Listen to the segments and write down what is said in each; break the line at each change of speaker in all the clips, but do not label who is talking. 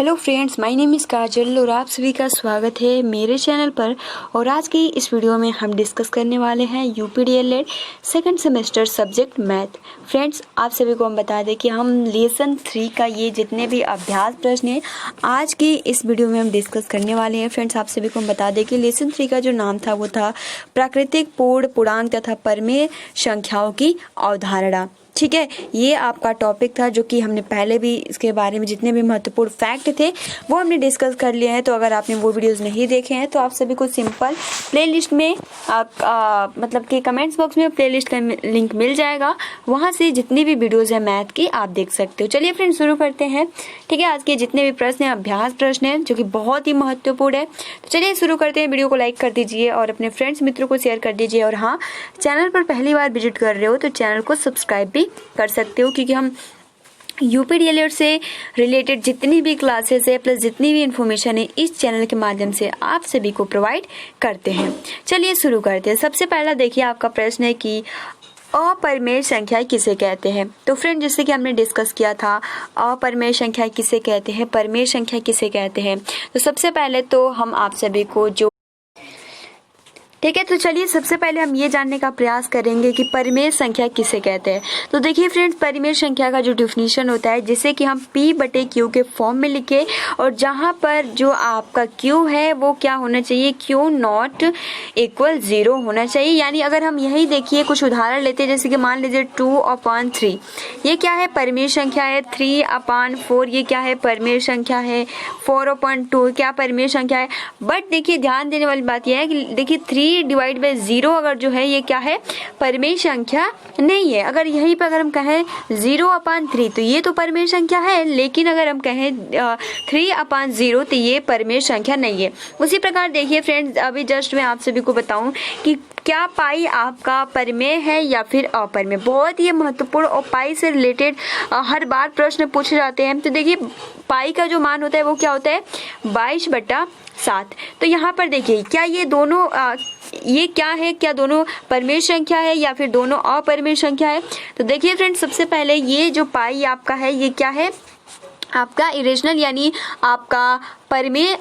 Hello friends, my name is Kajal और आप सभी का स्वागत है मेरे चैनल पर। और आज की इस वीडियो में हम डिस्कस करने वाले हैं UP DElEd second semester subject math. Friends, आप सभी को हम बता दें कि हम लेसन 3 का ये जितने भी अभ्यास प्रश्न हैं आज की इस वीडियो में हम डिस्कस करने वाले हैं। फ्रेंड्स, आप सभी को हम बता दें कि लेसन 3 का जो नाम था वो था प्राकृतिक, पूर्ण, पूर्णांक तथा परमेय संख्याओं की अवधारणा। ठीक है, ये आपका टॉपिक था जो कि हमने पहले भी इसके बारे में जितने भी महत्वपूर्ण फैक्ट थे वो हमने डिस्कस कर लिए हैं। तो अगर आपने वो वीडियोस नहीं देखे हैं तो आप सभी को सिंपल प्लेलिस्ट में मतलब कि कमेंट्स बॉक्स में प्लेलिस्ट का लिंक मिल जाएगा, वहाँ से जितनी भी वीडियोस है मैथ की आप देख सकते हो। चलिए फ्रेंड्स, शुरू करते हैं। ठीक है, आज के जितने भी प्रश्न हैं अभ्यास प्रश्न हैं जो कि बहुत ही महत्वपूर्ण है। तो चलिए शुरू करते हैं। वीडियो को लाइक कर दीजिए और अपने फ्रेंड्स मित्रों को शेयर कर दीजिए। और हाँ, चैनल पर पहली बार विजिट कर रहे हो तो चैनल को सब्सक्राइब भी कर सकते हो, क्योंकि हम यूपीडीएलएड से रिलेटेड जितनी भी क्लासेस है प्लस जितनी भी इंफॉर्मेशन है इस चैनल के माध्यम से आप सभी को प्रोवाइड करते हैं। चलिए शुरू करते हैं। सबसे पहला देखिए, आपका प्रश्न है कि अपरिमेय संख्या किसे कहते हैं। तो फ्रेंड, जैसे कि हमने डिस्कस किया था अपरिमेय संख्या किसे कहते हैं, परिमेय संख्या किसे कहते हैं। तो सबसे पहले तो हम आप सभी को जो ठीक है, तो चलिए सबसे पहले हम ये जानने का प्रयास करेंगे कि परिमेय संख्या किसे कहते हैं। तो देखिए फ्रेंड्स, परिमेय संख्या का जो डिफिनीशन होता है, जिसे कि हम P/Q के फॉर्म में लिखे और जहाँ पर जो आपका Q है वो क्या होना चाहिए, Q नॉट इक्वल 0 होना चाहिए। यानी अगर हम यही देखिए कुछ उदाहरण लेते हैं, जैसे कि मान लीजिए 2/3, ये क्या है, परिमेय संख्या है। 3/4, ये क्या है, परिमेय संख्या है। 4/2 क्या परिमेय संख्या है। बट देखिए ध्यान देने वाली बात यह है कि देखिए 3/0 अगर जो है ये क्या है, परिमेय संख्या नहीं है। अगर यहीं पर अगर हम कहें 0/3 तो ये तो परिमेय संख्या है, लेकिन अगर हम कहें 3/0 तो ये परिमेय संख्या नहीं है। उसी प्रकार देखिए फ्रेंड्स, अभी जस्ट मैं आप सभी को बताऊं कि क्या पाई आपका परिमेय है या फिर अपरिमेय। बहुत ही महत्वपूर्ण और पाई से रिलेटेड हर बार प्रश्न पूछे जाते हैं। तो देखिए पाई का जो मान होता है वो क्या होता है, 22/7। तो यहाँ पर देखिए क्या ये दोनों ये क्या है, क्या दोनों परिमेय संख्या है या फिर दोनों अपरिमेय संख्या है। तो देखिए फ्रेंड्स, सबसे पहले ये जो पाई आपका है ये क्या है, आपका इरेशनल यानी आपका परिमेय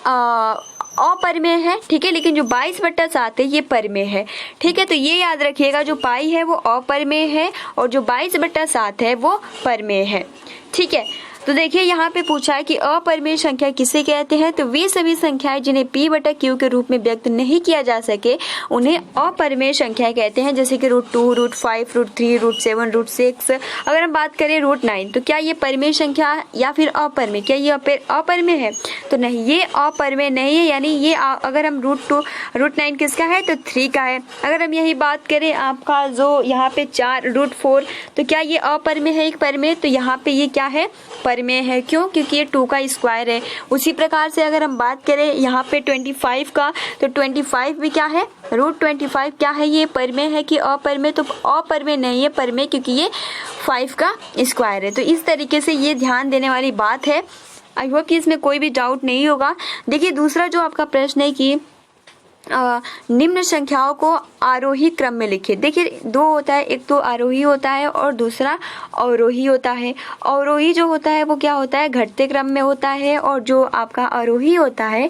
अपरिमेय है। ठीक है, लेकिन जो 22/7 है ये परिमेय है। ठीक है, तो ये याद रखिएगा, जो पाई है वो अपरिमेय है और जो 22/7 है वो परिमेय है। ठीक है, तो देखिए यहाँ पे पूछा है कि अपरिमेय संख्या किसे कहते हैं। तो वे सभी संख्याएं जिन्हें P/Q के रूप में व्यक्त नहीं किया जा सके उन्हें अपरिमेय संख्याएं कहते हैं। जैसे कि √2, √5, √3, √7, √6। अगर हम बात करें √9, तो क्या ये परिमेय संख्या या फिर अपरिमेय, क्या ये अपरिमेय है। तो नहीं, ये अपरिमेय नहीं है। यानी ये अगर हम √2, √9 किसका है, तो 3 का है। अगर हम यही बात करें आपका जो यहाँ पे 4, √4, तो क्या ये अपरिमेय है, एक परिमेय। तो यहाँ पे ये क्या है, परिमेय है। क्यों, क्योंकि ये 2 का स्क्वायर है। उसी प्रकार से अगर हम बात करें यहाँ पे 25 का, तो 25 भी क्या है, √25 क्या है, ये परिमेय है कि अपरिमेय। तो अपरिमेय नहीं है, परिमेय, क्योंकि ये 5 का स्क्वायर है। तो इस तरीके से ये ध्यान देने वाली बात है। आई होप कि इसमें कोई भी डाउट नहीं होगा। देखिए दूसरा जो आपका प्रश्न है कि निम्न संख्याओं को आरोही क्रम में लिखिए। देखिए 2 होता है, एक तो आरोही होता है और दूसरा अवरोही होता है। अवरोही जो होता है वो क्या होता है, घटते क्रम में होता है, और जो आपका आरोही होता है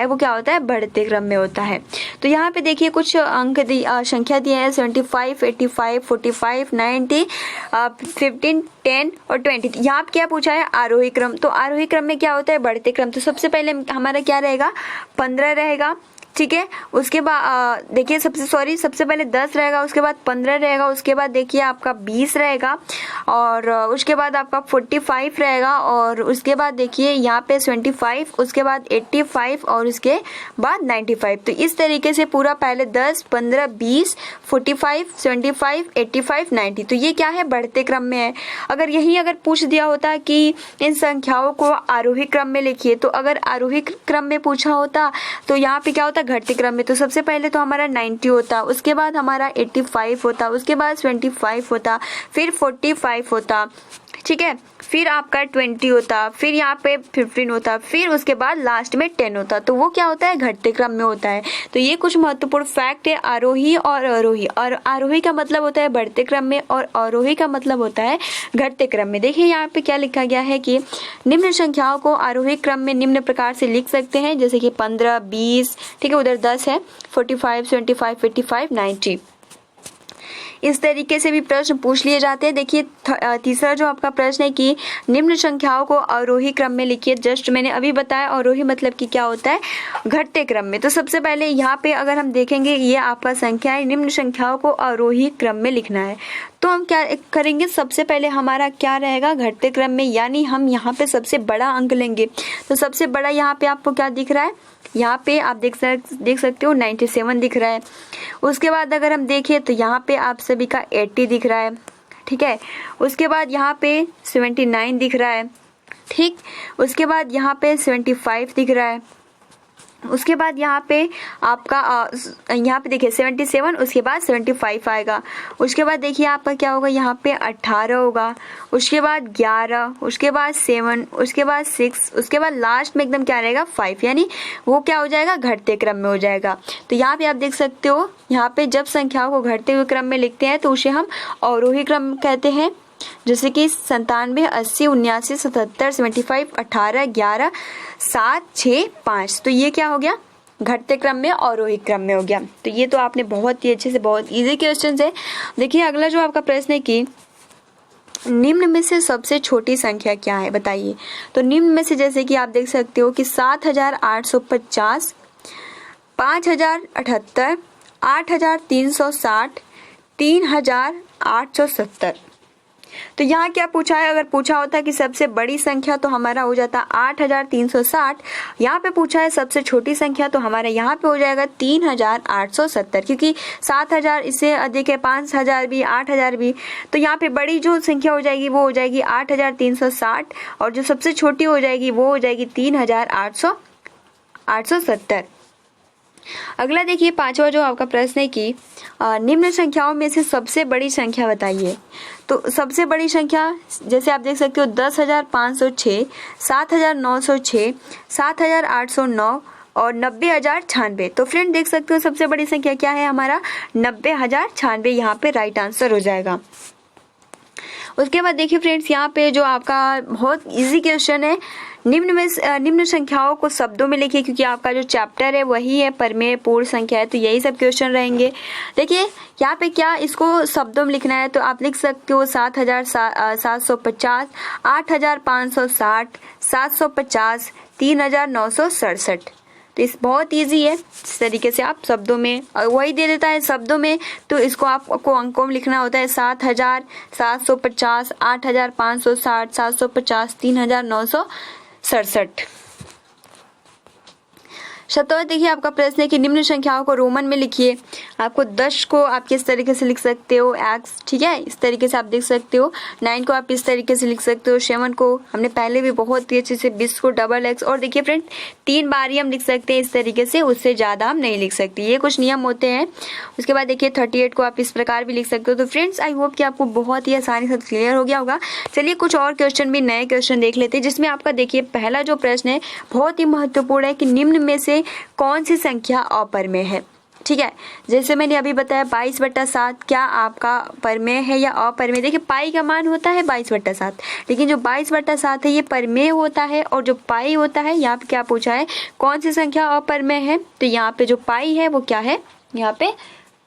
वो क्या होता है, बढ़ते क्रम में होता है। तो यहाँ पे देखिए कुछ अंक संख्या दिए हैं, 75, 85, 45, 90, 15, 10 और 20। यहाँ पे क्या पूछा है, आरोही क्रम। तो आरोही क्रम में क्या होता है, बढ़ते क्रम। तो सबसे पहले हमारा क्या रहेगा, 15 रहेगा। ठीक है, उसके बाद देखिए सबसे पहले 10 रहेगा, उसके बाद 15 रहेगा, उसके बाद देखिए आपका 20 रहेगा, और उसके बाद आपका 45 रहेगा, और उसके बाद देखिए यहाँ पे 25, उसके बाद 85 और उसके बाद 95। तो इस तरीके से पूरा पहले 10, 15, 20, 45, 75, 85, 90। तो ये क्या है, बढ़ते क्रम में है। अगर पूछ दिया होता कि इन संख्याओं को आरोही क्रम में लिखिए, तो अगर आरोही क्रम में पूछा होता तो यहाँ पे क्या होता, घटते क्रम में। तो सबसे पहले तो हमारा 90 होता, उसके बाद हमारा 85 होता, उसके बाद 25 होता, फिर 45 होता। ठीक है, फिर आपका 20 होता, फिर यहाँ पे 15 होता, फिर उसके बाद लास्ट में 10 होता, तो वो क्या होता है, घटते क्रम में होता है। तो ये कुछ महत्वपूर्ण फैक्ट है आरोही और अवरोही। और आरोही का मतलब होता है बढ़ते क्रम में और अवरोही का मतलब होता है घटते क्रम में। देखिए यहाँ पे क्या लिखा गया है कि निम्न संख्याओं को आरोही क्रम में निम्न प्रकार से लिख सकते हैं, जैसे कि 15, 20, ठीक है, उधर 10 है, 45, 75, 85, 90, इस तरीके से भी प्रश्न पूछ लिए जाते हैं। देखिए तीसरा जो आपका प्रश्न है कि निम्न संख्याओं को अवरोही क्रम में लिखिए। जस्ट मैंने अभी बताया अवरोही मतलब कि क्या होता है, घटते क्रम में। तो सबसे पहले यहाँ पे अगर हम देखेंगे ये आपका संख्या है, निम्न संख्याओं को अवरोही क्रम में लिखना है, तो हम क्या करेंगे, सबसे पहले हमारा क्या रहेगा, घटते क्रम में, यानी हम यहाँ पे सबसे बड़ा अंक लेंगे। तो सबसे बड़ा यहाँ पे आपको क्या दिख रहा है, यहाँ पे आप देख सकते हो 97 दिख रहा है। उसके बाद अगर हम देखें तो यहाँ पे आप सभी का 80 दिख रहा है, ठीक है। उसके बाद यहाँ पे 79 दिख रहा है, ठीक। उसके बाद यहाँ पे 75 दिख रहा है। उसके बाद यहाँ पे आपका यहाँ पे देखिए 77, उसके बाद 75 आएगा। उसके बाद देखिए आपका क्या होगा, यहाँ पे 18 होगा, उसके बाद 11, उसके बाद 7, उसके बाद 6, उसके बाद लास्ट में एकदम क्या रहेगा 5, यानी वो क्या हो जाएगा, घटते क्रम में हो जाएगा। तो यहाँ पे आप देख सकते हो, यहाँ पे जब संख्याओं को घटते हुए क्रम में लिखते हैं तो उसे हम अवरोही क्रम कहते हैं, जैसे कि 97, 80, 79, 77, 75, 18, 11, 7, 6, 5, तो ये क्या हो गया, घटते क्रम में अवरोही क्रम में हो गया। तो ये तो आपने बहुत ही अच्छे से, बहुत इजी क्वेश्चन है। देखिए अगला जो आपका प्रश्न है कि निम्न में से सबसे छोटी संख्या क्या है, बताइए। तो निम्न में से जैसे कि आप देख सकते हो कि 7850, 5078, 8360, 3870। तो यहाँ क्या पूछा है, अगर पूछा होता कि सबसे बड़ी संख्या तो हमारा हो जाता 8360, यहाँ पे पूछा है सबसे छोटी संख्या तो हमारे यहाँ पे हो जाएगा 3870, क्योंकि 7000 इससे अधिक है, 5000 भी, 8000 भी, तो यहाँ पे बड़ी जो संख्या हो जाएगी वो हो जाएगी 8360 और जो सबसे छोटी हो जाएगी वो हो जाएगी 3870। अगला देखिए पांचवा जो आपका प्रश्न है कि निम्न संख्याओं में से सबसे बड़ी संख्या बताइए। तो सबसे बड़ी संख्या जैसे आप देख सकते हो 10,506, 7,906, 7,809 और 90,096। तो फ्रेंड देख सकते हो सबसे बड़ी संख्या क्या है, हमारा 90,096 यहाँ पे राइट आंसर हो जाएगा। उसके बाद देखिए फ्रेंड्स यहाँ पे जो आपका बहुत इजी क्वेश्चन है, निम्न संख्याओं को शब्दों में लिखिए, क्योंकि आपका जो चैप्टर है वही है परमेय पूर्ण संख्या है, तो यही सब क्वेश्चन रहेंगे। देखिए यहाँ पे क्या इसको शब्दों में लिखना है, तो आप लिख सकते हो 7,750, 8,560, 750, 3,967। तो इस बहुत इजी है, इस तरीके से आप शब्दों में, और वही दे देता है शब्दों में, तो इसको आपको अंकों में लिखना होता है 7,750, 8,560, 750, 3,967। शतवह देखिए आपका प्रश्न है कि निम्न संख्याओं को रोमन में लिखिए। आपको 10 को आप किस तरीके से लिख सकते हो, एक्स, ठीक है, इस तरीके से आप देख सकते हो। 9 को आप इस तरीके से लिख सकते हो। 7 को हमने पहले भी बहुत ही अच्छे से, 20 को डबल एक्स, और देखिए फ्रेंड 3 बार ही हम लिख सकते हैं इस तरीके से, उससे ज़्यादा हम नहीं लिख सकते, ये कुछ नियम होते हैं। उसके बाद देखिए 38 को आप इस प्रकार भी लिख सकते हो। तो फ्रेंड्स आई होप कि आपको बहुत ही आसानी से क्लियर हो गया होगा। चलिए कुछ और क्वेश्चन भी, नए क्वेश्चन देख लेते हैं, जिसमें आपका देखिए पहला जो प्रश्न है बहुत ही महत्वपूर्ण है कि निम्न में से कौन सी संख्या अपरमेय है। ठीक है, जैसे मैंने अभी बताया 22/7 क्या आपका परमेय है या अपरमेय। देखिए पाई का मान होता है 22/7, लेकिन जो 22/7 है ये परमेय होता है, और जो पाई होता है, यहाँ पे क्या पूछा है, कौन सी संख्या अपरमेय है, तो यहाँ पे जो पाई है वो क्या है, यहाँ पे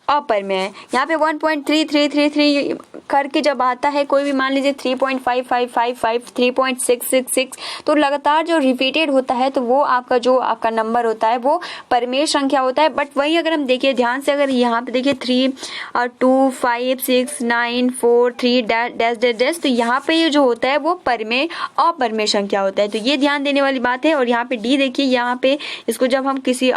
अपरमेय है। यहाँ पे 1.3333 करके जब आता है, कोई भी मान लीजिए 3.5555, 3.666, तो लगातार जो रिपीटेड होता है तो वो आपका जो आपका नंबर होता है वो परमेय संख्या होता है। बट वही अगर हम देखिए ध्यान से, अगर यहाँ पे देखिए 3 2 5 6 9 4 3 डैश डैश डैश, तो यहाँ पे ये जो होता है वो परमेय अपरमेय संख्या होता है, तो ये ध्यान देने वाली बात है। और यहाँ पे डी देखिए, यहाँ पे इसको जब हम किसी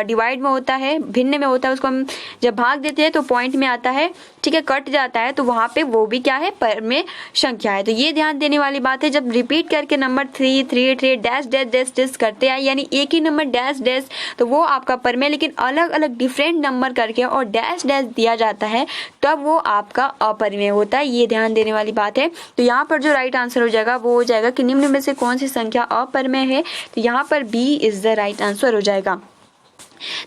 डिवाइड में होता है, भिन्न में होता है, उसको हम जब भाग देते हैं तो पॉइंट में आता है, ठीक है, कट जाता है, तो वहाँ वहाँ पे वो भी क्या है, परमेय संख्या है। तो ये ध्यान देने वाली बात है, जब रिपीट करके number 3 3 3 dash dash dash dash करते हैं, यानी एक ही नंबर डैश डैश, तो वो आपका परमेय, लेकिन अलग अलग डिफरेंट नंबर करके और डैश डैश दिया जाता है तब वो आपका अपरिमेय होता है। ये ध्यान देने वाली बात है। तो यहाँ पर जो राइट आंसर हो जाएगा वो हो जाएगा कि निम्न में से कौन सी संख्या अपरिमेय है, तो यहाँ पर B is the right answer हो जाएगा।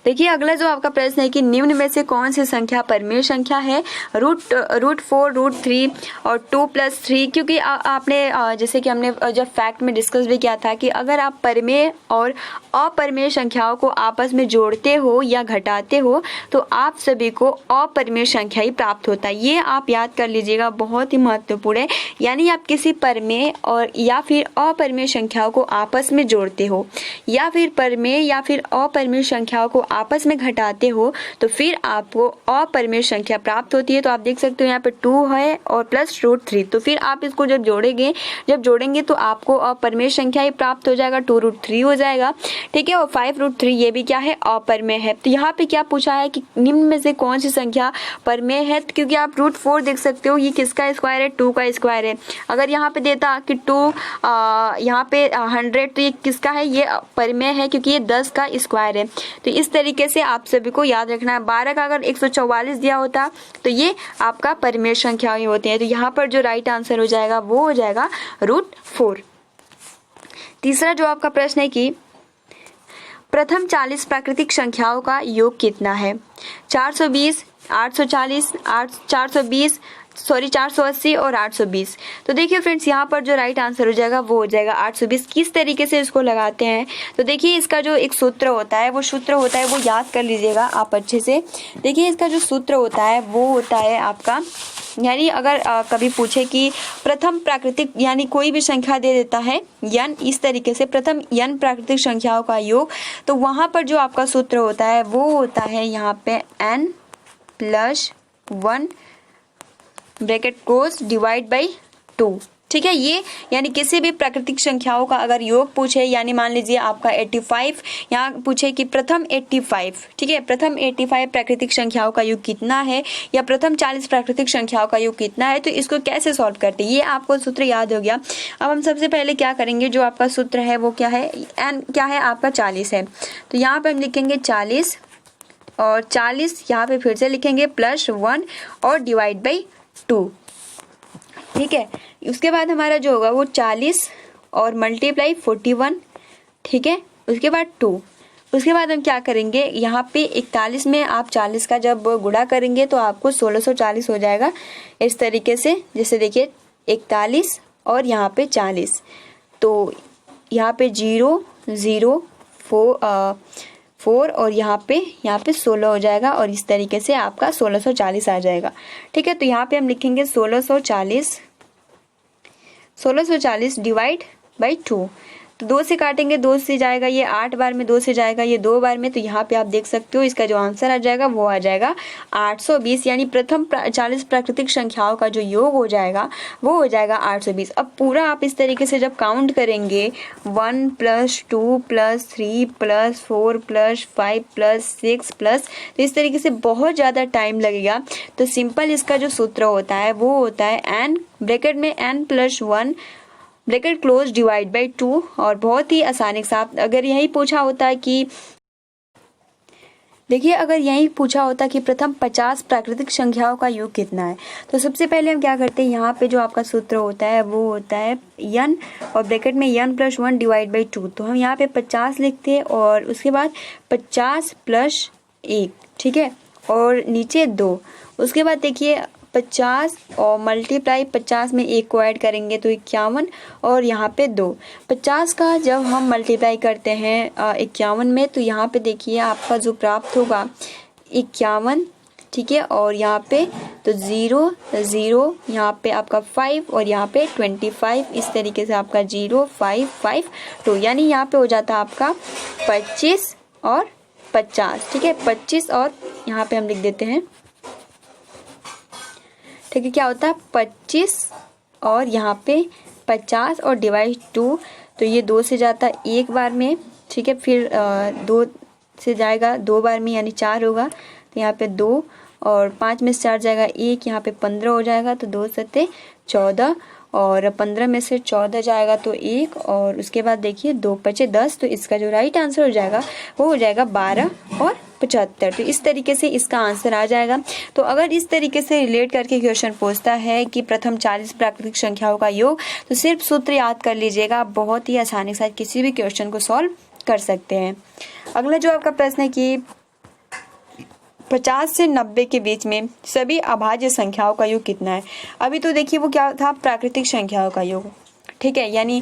देखिए अगला जो आपका प्रश्न है कि निम्न में से कौन सी संख्या परमेय संख्या है, √4 √3 और 2+3, क्योंकि आपने जैसे कि हमने जब फैक्ट में डिस्कस भी किया था कि अगर आप परमेय और अपरमेय संख्याओं को आपस में जोड़ते हो या घटाते हो तो आप सभी को अपरमेय संख्या ही प्राप्त होता है। ये आप याद कर लीजिएगा, बहुत ही महत्वपूर्ण है। यानी आप किसी परमेय और या फिर अपरमेय संख्याओं को आपस में जोड़ते हो या फिर परमेय या फिर अपरमेय संख्याओं को आपस में घटाते हो तो फिर आपको अपरमेय संख्या प्राप्त होती है। तो आप देख सकते हो यहाँ पे 2 है और प्लस √3, तो फिर आप इसको जब जोड़ेंगे तो आपको अपरमेय संख्या ही प्राप्त हो जाएगा, 2 √3 हो जाएगा, ठीक है। और 5 √3 ये भी क्या है, अपरमेय है। तो यहाँ पे क्या पूछा है कि निम्न में से कौन सी संख्या परमेय है, क्योंकि आप √4 देख सकते हो, ये किसका स्क्वायर है, 2 का स्क्वायर है। अगर यहाँ पे देता कि 2 यहाँ पे 100, तो ये किसका है, ये परमेय है क्योंकि ये 10 का स्क्वायर है। तो इस तरीके से आप सभी को याद रखना है। 12 का अगर 144 दिया होता तो ये आपका परमेय संख्या ही होती है। तो यहाँ पर जो राइट आंसर हो जाएगा वो हो जाएगा √4। तीसरा जो आपका प्रश्न है कि प्रथम 40 प्राकृतिक संख्याओं का योग कितना है, 420, 840, 480 और 820। तो देखिए फ्रेंड्स, यहाँ पर जो राइट आंसर हो जाएगा वो हो जाएगा 820। किस तरीके से इसको लगाते हैं, तो देखिए इसका जो एक सूत्र होता है वो याद कर लीजिएगा आप अच्छे से। देखिए इसका जो सूत्र होता है वो होता है आपका, यानी अगर कभी पूछे कि प्रथम प्राकृतिक, यानी कोई भी संख्या दे देता है n, इस तरीके से प्रथम n प्राकृतिक संख्याओं का योग, तो वहाँ पर जो आपका सूत्र होता है वो होता है यहाँ पे n+1 bracket close divide by 2, ठीक है। ये यानी किसी भी प्राकृतिक संख्याओं का अगर योग पूछे, यानी मान लीजिए आपका 85, यहाँ पूछे कि प्रथम 85, ठीक है, प्रथम 85 प्राकृतिक संख्याओं का योग कितना है या प्रथम 40 प्राकृतिक संख्याओं का योग कितना है, तो इसको कैसे सॉल्व करते हैं, ये आपको सूत्र याद हो गया। अब हम सबसे पहले क्या करेंगे, जो आपका सूत्र है वो क्या है, n क्या है आपका 40 है, तो यहाँ पे हम लिखेंगे 40 और 40 यहाँ पे फिर से लिखेंगे +1 और डिवाइड बाई 2, ठीक है। उसके बाद हमारा जो होगा वो 40 और मल्टीप्लाई 41, ठीक है। उसके बाद 2, उसके बाद हम क्या करेंगे, यहाँ पे 41 में आप 40 का जब गुणा करेंगे तो आपको 1640 हो जाएगा, इस तरीके से। जैसे देखिए 41 और यहाँ पे 40, तो यहाँ पे 0 0 4 और यहाँ पे 16 हो जाएगा और इस तरीके से आपका 1640 आ जाएगा, ठीक है। तो यहाँ पे हम लिखेंगे 1640 डिवाइड बाई 2, तो 2 से काटेंगे, 2 से जाएगा ये 8 बार में, 2 से जाएगा ये 2 बार में, तो यहाँ पे आप देख सकते हो इसका जो आंसर आ जाएगा वो आ जाएगा 820, यानी प्रथम 40 प्राकृतिक संख्याओं का जो योग हो जाएगा वो हो जाएगा 820। अब पूरा आप इस तरीके से जब काउंट करेंगे 1 + 2 + 3 + 4 + 5 + 6 प्लस, तो इस तरीके से बहुत ज़्यादा टाइम लगेगा। तो सिंपल इसका जो सूत्र होता है वो होता है n ब्रैकेट में n+1 bracket close divide by 2, और बहुत ही आसानी के साथ अगर यही पूछा होता है कि देखिए अगर यही पूछा होता कि प्रथम 50 प्राकृतिक संख्याओं का योग कितना है, तो सबसे पहले हम क्या करते हैं, यहाँ पे जो आपका सूत्र होता है वो होता है n और ब्रैकेट में n+1 डिवाइड बाई 2, तो हम यहाँ पे 50 लिखते हैं और उसके बाद 50 + 1, ठीक है, और नीचे 2। उसके बाद देखिए 50 और मल्टीप्लाई 50 में 1 को ऐड करेंगे तो 51 और यहाँ पे 2। 50 का जब हम मल्टीप्लाई करते हैं 51 में, तो यहाँ पे देखिए आपका जो प्राप्त होगा 51, ठीक है, और यहाँ पे तो 0 0 यहाँ पे आपका 5 और यहाँ पे 25, इस तरीके से आपका 0 5 5 2, यानी यहाँ पे हो जाता है आपका 25 और 50, ठीक है, 25 और यहाँ पे हम लिख देते हैं, ठीक है, क्या होता है 25 और यहाँ पे 50 और डिवाइड 2, तो ये 2 से जाता है 1 बार में, ठीक है, फिर 2 से जाएगा 2 बार में यानी 4 होगा, तो यहाँ पे 2 और 5 में से 4 जाएगा 1, यहाँ पे 15 हो जाएगा तो 2 सत्ते 14 और 15 में से 14 जाएगा तो 1 और उसके बाद देखिए 2 पचे 10, तो इसका जो राइट आंसर हो जाएगा वो हो जाएगा 12 और 75। तो इस तरीके से इसका आंसर आ जाएगा। तो अगर इस तरीके से रिलेट करके क्वेश्चन पूछता है कि प्रथम 40 प्राकृतिक संख्याओं का योग, तो सिर्फ सूत्र याद कर लीजिएगा, बहुत ही आसानी के साथ किसी भी क्वेश्चन को सॉल्व कर सकते हैं। अगला जो आपका प्रश्न है कि 50 से 90 के बीच में सभी अभाज्य संख्याओं का योग कितना है। अभी तो देखिए वो क्या था, प्राकृतिक संख्याओं का योग, ठीक है, यानी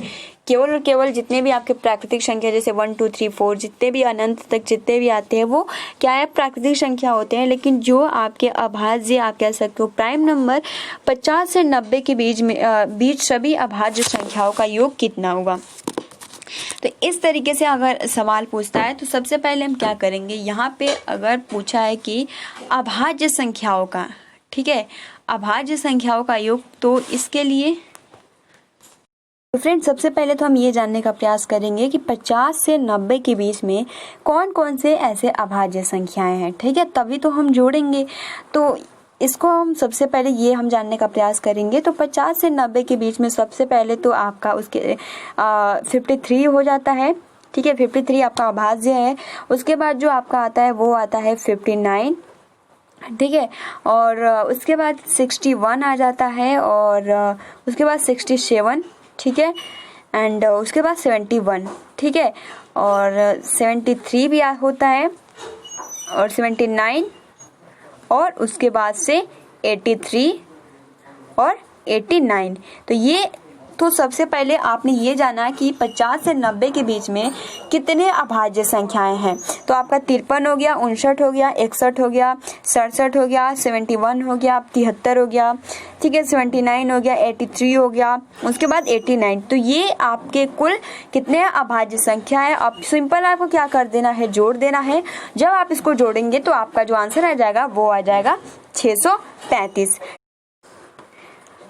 केवल और केवल जितने भी आपके प्राकृतिक संख्या जैसे 1 2 3 4 जितने भी अनंत तक जितने भी आते हैं वो क्या है, प्राकृतिक संख्या होते हैं। लेकिन जो आपके अभाज्य, आप कह सकते हो प्राइम नंबर, 50 से 90 के बीच सभी अभाज्य संख्याओं का योग कितना होगा। तो इस तरीके से अगर सवाल पूछता है तो सबसे पहले हम क्या करेंगे, यहाँ पे अगर पूछा है कि अभाज्य संख्याओं का, ठीक है, अभाज्य संख्याओं का योग, तो इसके लिए तो फ्रेंड्स सबसे पहले तो हम ये जानने का प्रयास करेंगे कि 50 से 90 के बीच में कौन कौन से ऐसे अभाज्य संख्याएं हैं, ठीक है, तभी तो हम जोड़ेंगे। तो इसको हम सबसे पहले ये हम जानने का प्रयास करेंगे। तो 50 से 90 के बीच में सबसे पहले तो आपका उसके 53 हो जाता है, ठीक है, 53 आपका अभाज्य है। उसके बाद जो आपका आता है वो आता है 59, ठीक है, और उसके बाद 61 आ जाता है, और उसके बाद 67, ठीक है, एंड उसके बाद 71, ठीक है, और 73 भी होता है, और 79, और उसके बाद से 83 और 89। तो ये तो सबसे पहले आपने ये जाना कि 50 से 90 के बीच में कितने अभाज्य संख्याएं हैं। तो आपका 53 हो गया, 59 हो गया, 61 हो गया, 67 हो गया, 71 हो गया, 73 हो गया, ठीक है, 79 हो गया, 83 हो गया, उसके बाद 89। तो ये आपके कुल कितने अभाज्य संख्या है। अब सिंपल आपको क्या कर देना है, जोड़ देना है। जब आप इसको जोड़ेंगे तो आपका जो आंसर आ जाएगा वो आ जाएगा 635।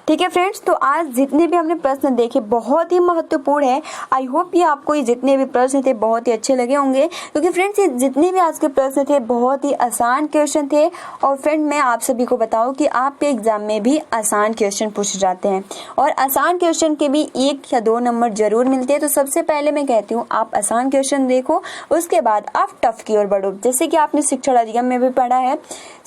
ठीक है फ्रेंड्स, तो आज जितने भी हमने प्रश्न देखे बहुत ही महत्वपूर्ण है। आई होप ये आपको ये जितने भी प्रश्न थे बहुत ही अच्छे लगे होंगे, क्योंकि फ्रेंड्स ये जितने भी आज के प्रश्न थे बहुत ही आसान क्वेश्चन थे। और फ्रेंड मैं आप सभी को बताऊं कि आपके एग्जाम में भी आसान क्वेश्चन पूछे जाते हैं, और आसान क्वेश्चन के भी 1 या 2 नंबर जरूर मिलते हैं। तो सबसे पहले मैं कहती हूँ आप आसान क्वेश्चन देखो, उसके बाद आप टफ की ओर बढ़ो। जैसे कि आपने शिक्षण अधिगम में भी पढ़ा है,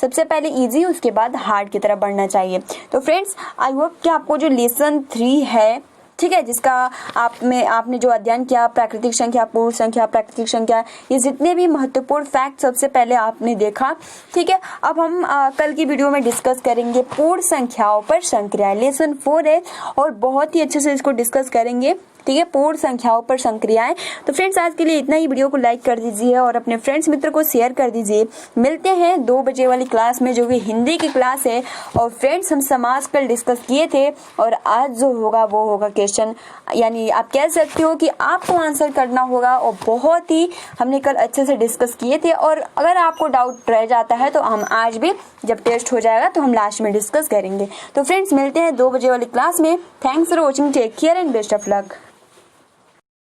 सबसे पहले इजी उसके बाद हार्ड की तरफ बढ़ना चाहिए। तो फ्रेंड्स आई होप कि आपको जो लेसन 3 है, ठीक है, जिसका आपने जो अध्ययन किया, प्राकृतिक संख्या, पूर्ण संख्या, प्राकृतिक संख्या, ये जितने भी महत्वपूर्ण फैक्ट सबसे पहले आपने देखा, ठीक है। अब हम कल की वीडियो में डिस्कस करेंगे पूर्ण संख्याओं पर संक्रियाएं, लेसन 4 है, और बहुत ही अच्छे से इसको डिस्कस करेंगे, ठीक है, पूर्ण संख्याओं पर संक्रियाएं। तो फ्रेंड्स आज के लिए इतना ही। वीडियो को लाइक कर दीजिए और अपने फ्रेंड्स मित्र को शेयर कर दीजिए। मिलते हैं 2 बजे वाली क्लास में, जो कि हिंदी की क्लास है। और फ्रेंड्स हम समास कल डिस्कस किए थे, और आज जो होगा वो होगा क्वेश्चन, यानी आप कह सकते हो कि आपको आंसर करना होगा। और बहुत ही हमने कल अच्छे से डिस्कस किए थे, और अगर आपको डाउट रह जाता है तो हम आज भी जब टेस्ट हो जाएगा तो हम लास्ट में डिस्कस करेंगे। तो फ्रेंड्स मिलते हैं 2 बजे वाली क्लास में। Thanks for watching, take care and best of luck.